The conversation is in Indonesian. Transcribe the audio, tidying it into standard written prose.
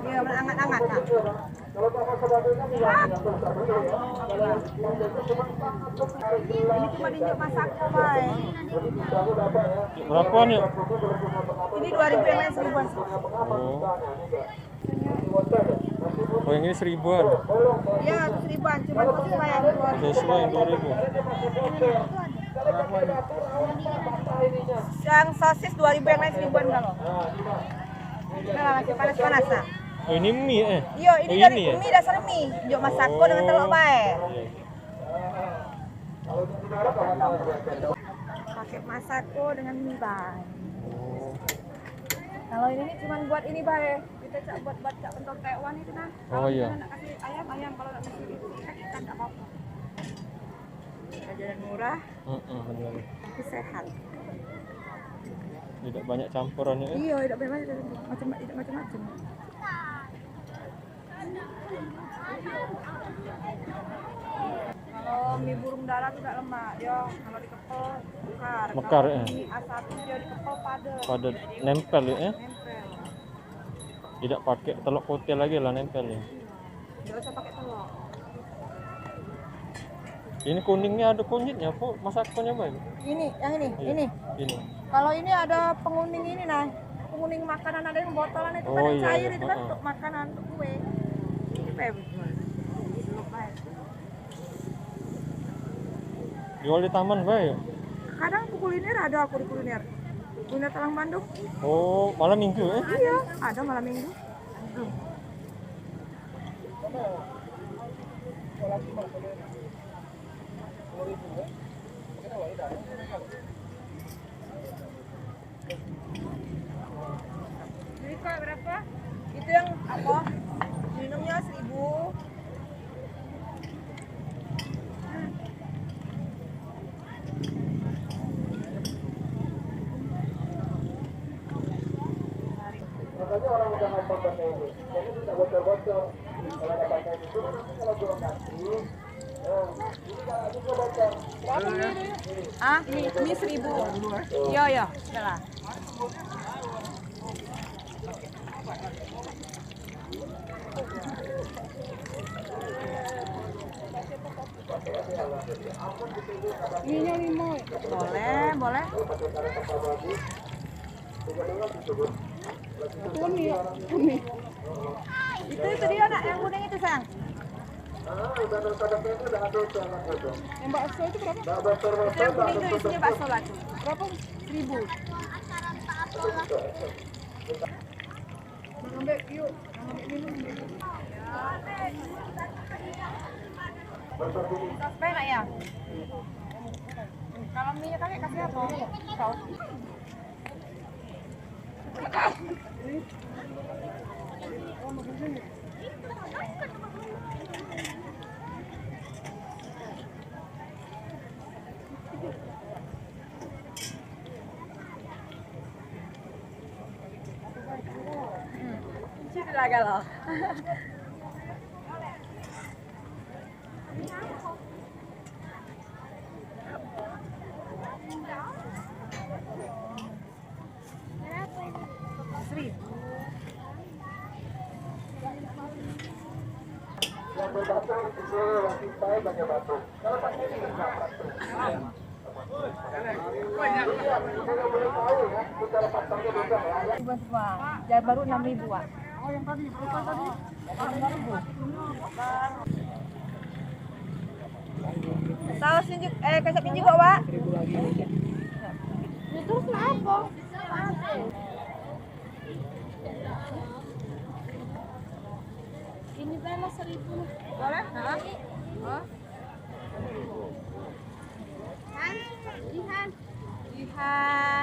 Iya, hangat-hangat nah. Ini cuma diinjak masak kok, Bay. Berapaan ya? Ini 2.000 yang lain 1.000-an. Oh yang ini 1.000-an. Iya, 1.000-an, cuma khusus bayar 2.000. Sesuai yang 2.000. Yang sosis 2.000 yang lain 1.000-an kalau. Nah, masih panas-panas nah. Oh ini mie Iya, ini oh, dari ini ya? mie dasar mie. Jok masako dengan telur bae. Pakai masako dengan mie bae. Kalau ini cuma buat ini bae. Kita cak buat cak pentol Taiwan itu nah. Oh iya. Kalau nak kasih ayam kalau nak kasih ikan enggak apa-apa. Jajanan murah. Benar. Tapi sehat. Tidak banyak campurannya ya? Iya, tidak banyak macam-macam. Kalau mie burung dara tidak lemak, ya. Kalau dikepel mekar. Mekar ya. Mie A1 dia dikepel padat. Padat nempel ya? Nempel. Tidak pakai telur kotel lagi lah nempel ya. Tidak usah pakai telur. Ini kuningnya ada kunyitnya, Bu. Masakannya baik. Ini, yang ini, Iya. ini. Kalau ini ada penguning ini nah. Penguning makanan ada yang botolan itu kan yang cair itu kan untuk makanan untuk kue. Ini baik. Jual di taman baik. Kadang kuliner ada aku di kuliner. Kuliner Talang Bandung. Oh, malam minggu ya? Iya, ada malam minggu. Jadi kak berapa? Itu yang apa? Minumnya 1.000. Makanya orang udah ngomong pakai ini, jadi tidak bocor-bocor. Kalau ada pakai itu, kalau belum kasih, ini kalau bocor. Ah, mie 1.000. Iya, udah lah. Ininya 5. Boleh. Kuning. Itu dia nak yang kuning itu sayang. Yang bakso itu berapa? Itu yang kuning itu isinya bakso lagi. Berapa? 1.000. Ngambil yuk, ngambil minum. Sampai nak ya? Kalau minyak kakek kasih apa? Saus. Ciri lah kalau. Yang berbatu itu yang kita banyak batu. Kalau pakai ini nggak batu. Boleh tahu ya, secara pasarnya beda ya. Semua. Jalan baru 6.000 Wak. Oh yang tadi, berapa tadi? 6.000. Saus kecap juga Wak. Terus kenapa? Ini berapa 1.000? Boleh? Heeh. Jihan. Lihat.